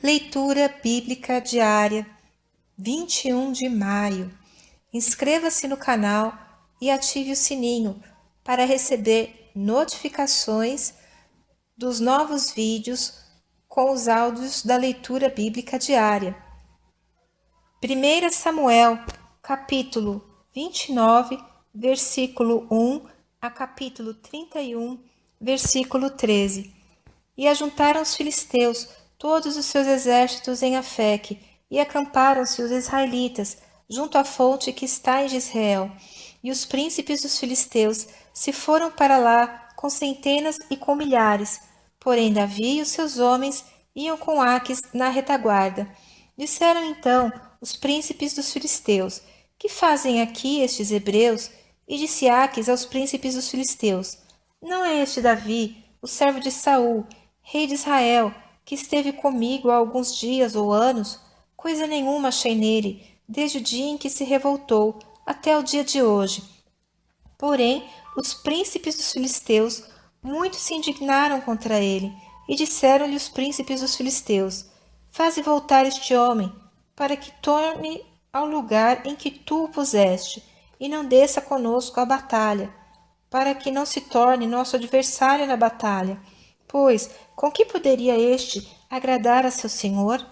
Leitura Bíblica Diária, 21 de maio. Inscreva-se no canal e ative o sininho para receber notificações dos novos vídeos com os áudios da leitura bíblica diária. 1 Samuel, capítulo 29, versículo 1 a capítulo 31, versículo 13. E ajuntaram os filisteus todos os seus exércitos em Afeque, e acamparam-se os israelitas junto à fonte que está em Jezreel. E os príncipes dos filisteus se foram para lá com centenas e com milhares. Porém Davi e os seus homens iam com Aques na retaguarda. Disseram então os príncipes dos filisteus: que fazem aqui estes hebreus? E disse Aques aos príncipes dos filisteus: não é este Davi, o servo de Saul, rei de Israel, que esteve comigo há alguns dias ou anos? Coisa nenhuma achei nele, desde o dia em que se revoltou até o dia de hoje. Porém, os príncipes dos filisteus muito se indignaram contra ele, e disseram-lhe os príncipes dos filisteus: faze voltar este homem, para que torne ao lugar em que tu o puseste, e não desça conosco à batalha, para que não se torne nosso adversário na batalha. Pois, com que poderia este agradar a seu senhor?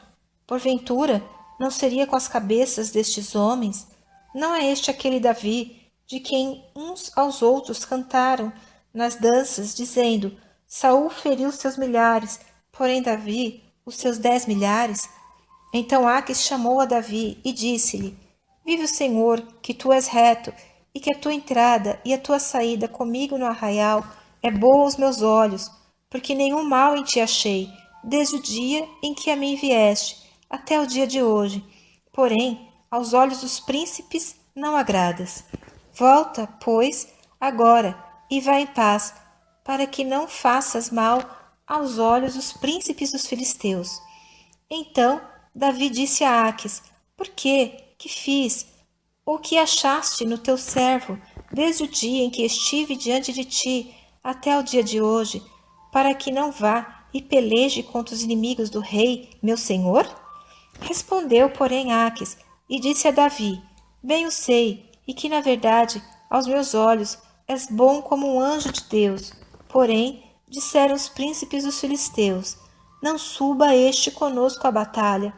Porventura, não seria com as cabeças destes homens? Não é este aquele Davi, de quem uns aos outros cantaram nas danças, dizendo: Saul feriu seus milhares, porém Davi os seus 10 milhares? Então Aques chamou a Davi e disse-lhe: vive o Senhor, que tu és reto, e que a tua entrada e a tua saída comigo no arraial é boa aos meus olhos, porque nenhum mal em ti achei, desde o dia em que a mim vieste, até o dia de hoje. Porém, aos olhos dos príncipes não agradas. Volta, pois, agora, e vai em paz, para que não faças mal aos olhos dos príncipes dos filisteus. Então Davi disse a Aques: por quê? Que fiz? Ou que achaste no teu servo, desde o dia em que estive diante de ti até o dia de hoje, para que não vá e peleje contra os inimigos do rei, meu senhor? Respondeu, porém, Aques, e disse a Davi: bem o sei, e que, na verdade, aos meus olhos, és bom como um anjo de Deus. Porém, disseram os príncipes dos filisteus: não suba este conosco à batalha.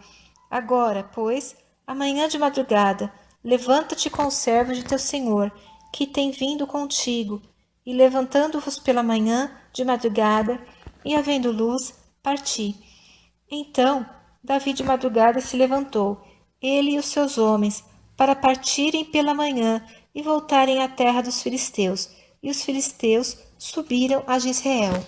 Agora, pois, amanhã de madrugada, levanta-te com os servos de teu senhor, que tem vindo contigo, e levantando-vos pela manhã de madrugada, e havendo luz, parti. Então Davi de madrugada se levantou, ele e os seus homens, para partirem pela manhã e voltarem à terra dos filisteus, e os filisteus subiram a Jezreel.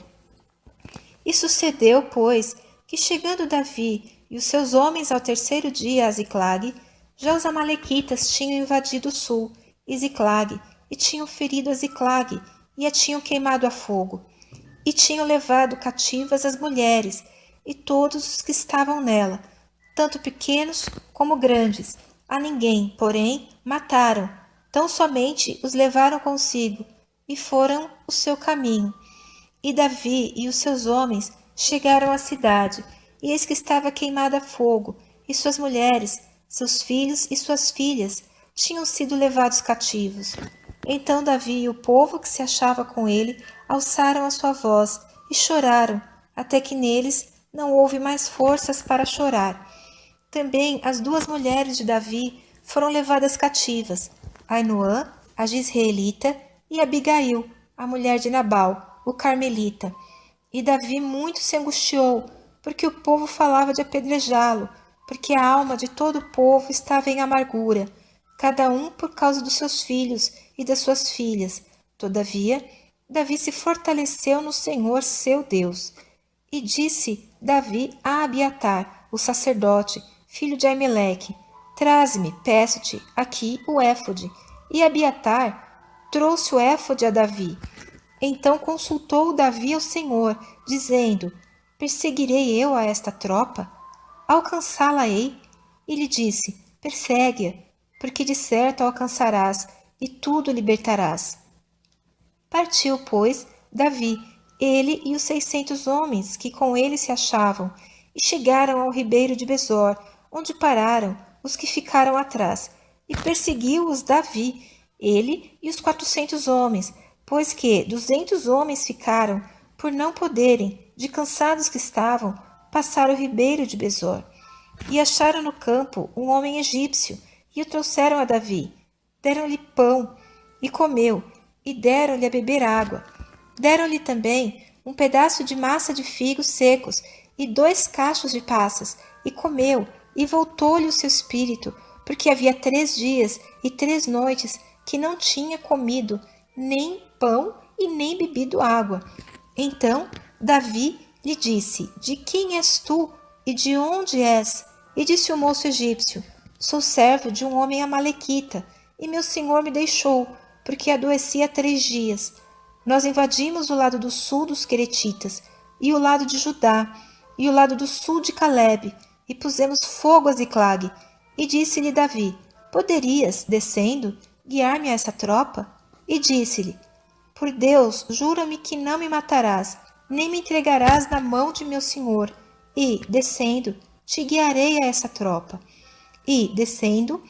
E sucedeu, pois, que chegando Davi e os seus homens ao terceiro dia a Ziclague, já os amalequitas tinham invadido o sul, e Ziclague, e tinham ferido a Ziclague, e a tinham queimado a fogo, e tinham levado cativas as mulheres, e todos os que estavam nela, tanto pequenos como grandes. A ninguém, porém, mataram, tão somente os levaram consigo, e foram o seu caminho. E Davi e os seus homens chegaram à cidade, e eis que estava queimada a fogo, e suas mulheres, seus filhos e suas filhas tinham sido levados cativos. Então Davi e o povo que se achava com ele alçaram a sua voz e choraram, até que neles não houve mais forças para chorar. Também as duas mulheres de Davi foram levadas cativas, Ainoã, a Jezreelita, e Abigail, a mulher de Nabal, o Carmelita. E Davi muito se angustiou, porque o povo falava de apedrejá-lo, porque a alma de todo o povo estava em amargura, cada um por causa dos seus filhos e das suas filhas. Todavia, Davi se fortaleceu no Senhor seu Deus. E disse Davi a Abiatar, o sacerdote, filho de Aimeleque: traze-me, peço-te, aqui o éfode. E Abiatar trouxe o éfode a Davi. Então consultou Davi ao Senhor, dizendo: perseguirei eu a esta tropa? Alcançá-la-ei? E lhe disse: persegue-a, porque de certo a alcançarás, e tudo libertarás. Partiu, pois, Davi, ele e os 600 homens que com ele se achavam, e chegaram ao ribeiro de Besor, onde pararam os que ficaram atrás, e perseguiu-os Davi, ele e os 400 homens, pois que 200 homens ficaram, por não poderem, de cansados que estavam, passar o ribeiro de Besor. E acharam no campo um homem egípcio, e o trouxeram a Davi. Deram-lhe pão, e comeu, e deram-lhe a beber água. Deram-lhe também um pedaço de massa de figos secos, e 2 cachos de passas, e comeu, e voltou-lhe o seu espírito, porque havia 3 dias e 3 noites que não tinha comido nem pão e nem bebido água. Então Davi lhe disse: De quem és tu e de onde és? E disse o moço egípcio: Sou servo de um homem amalequita, e meu senhor me deixou, porque adoeci há 3 dias. Nós invadimos o lado do sul dos Queretitas, e o lado de Judá, e o lado do sul de Calebe, e pusemos fogo a Ziclag. E disse-lhe Davi: Poderias, descendo, guiar-me a essa tropa? E disse-lhe: Por Deus, jura-me que não me matarás, nem me entregarás na mão de meu senhor, e, descendo, te guiarei a essa tropa. E, descendo,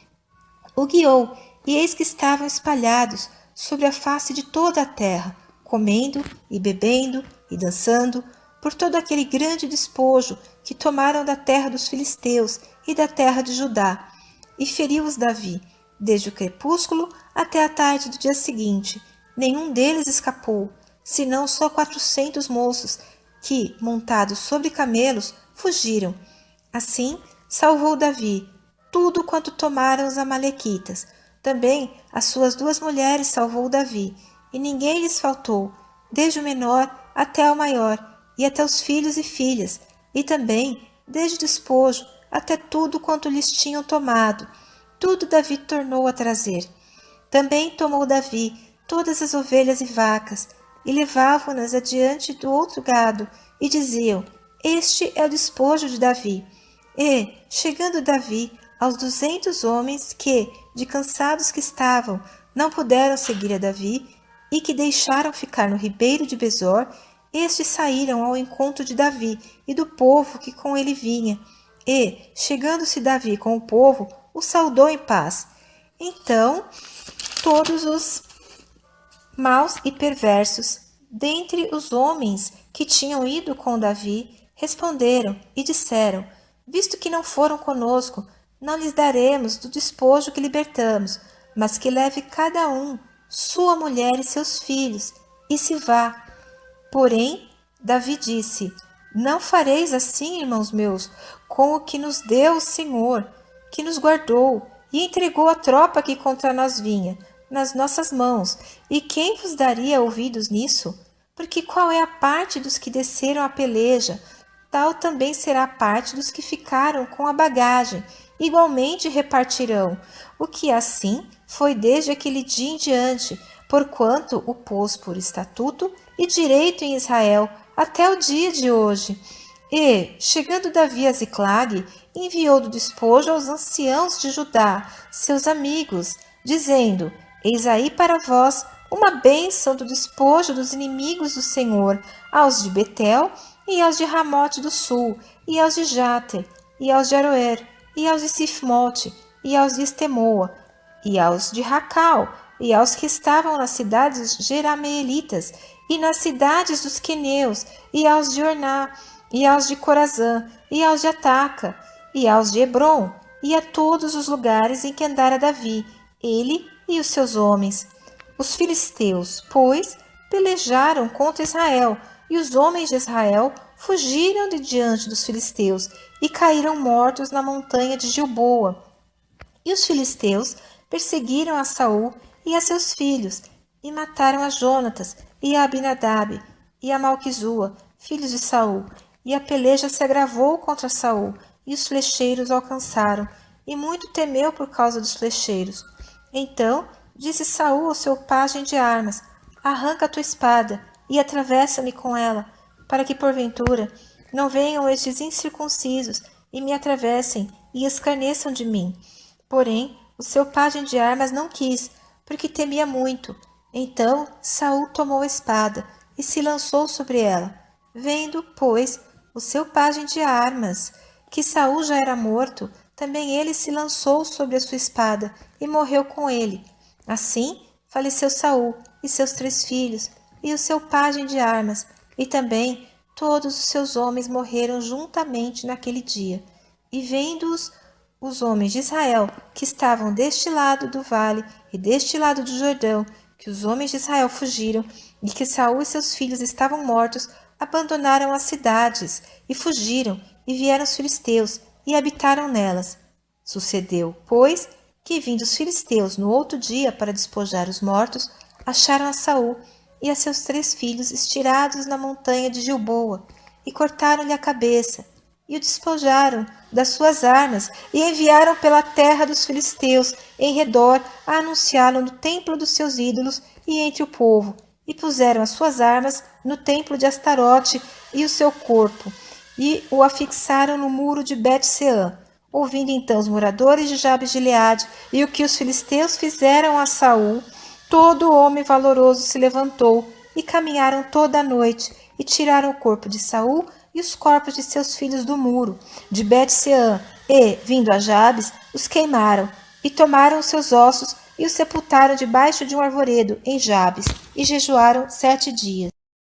o guiou, e eis que estavam espalhados sobre a face de toda a terra, comendo e bebendo e dançando, por todo aquele grande despojo que tomaram da terra dos filisteus e da terra de Judá. E feriu-os Davi, desde o crepúsculo até a tarde do dia seguinte. Nenhum deles escapou, senão só 400 moços, que, montados sobre camelos, fugiram. Assim, salvou Davi tudo quanto tomaram os amalequitas. Também as suas 2 mulheres salvou Davi, e ninguém lhes faltou, desde o menor até o maior, e até os filhos e filhas, e também, desde o despojo até tudo quanto lhes tinham tomado. Tudo Davi tornou a trazer. Também tomou Davi todas as ovelhas e vacas, e levavam-nas adiante do outro gado, e diziam: Este é o despojo de Davi. E, chegando Davi aos 200 homens que, de cansados que estavam, não puderam seguir a Davi, e que deixaram ficar no ribeiro de Besor, estes saíram ao encontro de Davi e do povo que com ele vinha. E, chegando-se Davi com o povo, o saudou em paz. Então, todos os maus e perversos, dentre os homens que tinham ido com Davi, responderam e disseram: Visto que não foram conosco, não lhes daremos do despojo que libertamos, mas que leve cada um sua mulher e seus filhos, e se vá. Porém, Davi disse: Não fareis assim, irmãos meus, com o que nos deu o Senhor, que nos guardou e entregou a tropa que contra nós vinha, nas nossas mãos. E quem vos daria ouvidos nisso? Porque qual é a parte dos que desceram a peleja, tal também será a parte dos que ficaram com a bagagem, igualmente repartirão, o que assim foi desde aquele dia em diante, porquanto o pôs por estatuto e direito em Israel até o dia de hoje. E, chegando Davi a Ziclag, enviou do despojo aos anciãos de Judá, seus amigos, dizendo: Eis aí para vós uma bênção do despojo dos inimigos do Senhor, aos de Betel, e aos de Ramote do sul, e aos de Jater, e aos de Aroer, e aos de Sifmote, e aos de Estemoa, e aos de Racal, e aos que estavam nas cidades jerameelitas, e nas cidades dos queneus, e aos de Orná, e aos de Corazã, e aos de Ataca, e aos de Hebron, e a todos os lugares em que andara Davi, ele e os seus homens. Os filisteus, pois, pelejaram contra Israel, e os homens de Israel fugiram de diante dos filisteus, e caíram mortos na montanha de Gilboa. E os filisteus perseguiram a Saul e a seus filhos, e mataram a Jonatas, e a Abinadab, e a Malquizua, filhos de Saul. E a peleja se agravou contra Saul, e os flecheiros o alcançaram, e muito temeu por causa dos flecheiros. Então disse Saul ao seu pajem de armas: Arranca a tua espada, e atravessa-me com ela, para que, porventura, não venham estes incircuncisos, e me atravessem, e escarneçam de mim. Porém, o seu pajem de armas não quis, porque temia muito. Então Saul tomou a espada, e se lançou sobre ela. Vendo, pois, o seu pajem de armas, que Saul já era morto, também ele se lançou sobre a sua espada e morreu com ele. Assim, faleceu Saul e seus 3 filhos, e o seu pajem de armas, e também todos os seus homens morreram juntamente naquele dia. E vendo-os os homens de Israel, que estavam deste lado do vale e deste lado do Jordão, que os homens de Israel fugiram, e que Saul e seus filhos estavam mortos, abandonaram as cidades, e fugiram, e vieram os filisteus, e habitaram nelas. Sucedeu, pois, que vindo os filisteus no outro dia para despojar os mortos, acharam a Saul e a seus 3 filhos estirados na montanha de Gilboa, e cortaram-lhe a cabeça, e o despojaram das suas armas, e enviaram pela terra dos filisteus em redor a anunciá-lo no templo dos seus ídolos e entre o povo, e puseram as suas armas no templo de Astarote e o seu corpo, e o afixaram no muro de Bet-Seã. Ouvindo então os moradores de Jabes-Gileade e o que os filisteus fizeram a Saul, todo homem valoroso se levantou e caminharam toda a noite e tiraram o corpo de Saul e os corpos de seus filhos do muro de Bet-Seã e, vindo a Jabes, os queimaram e tomaram os seus ossos e os sepultaram debaixo de um arvoredo em Jabes e jejuaram 7 dias.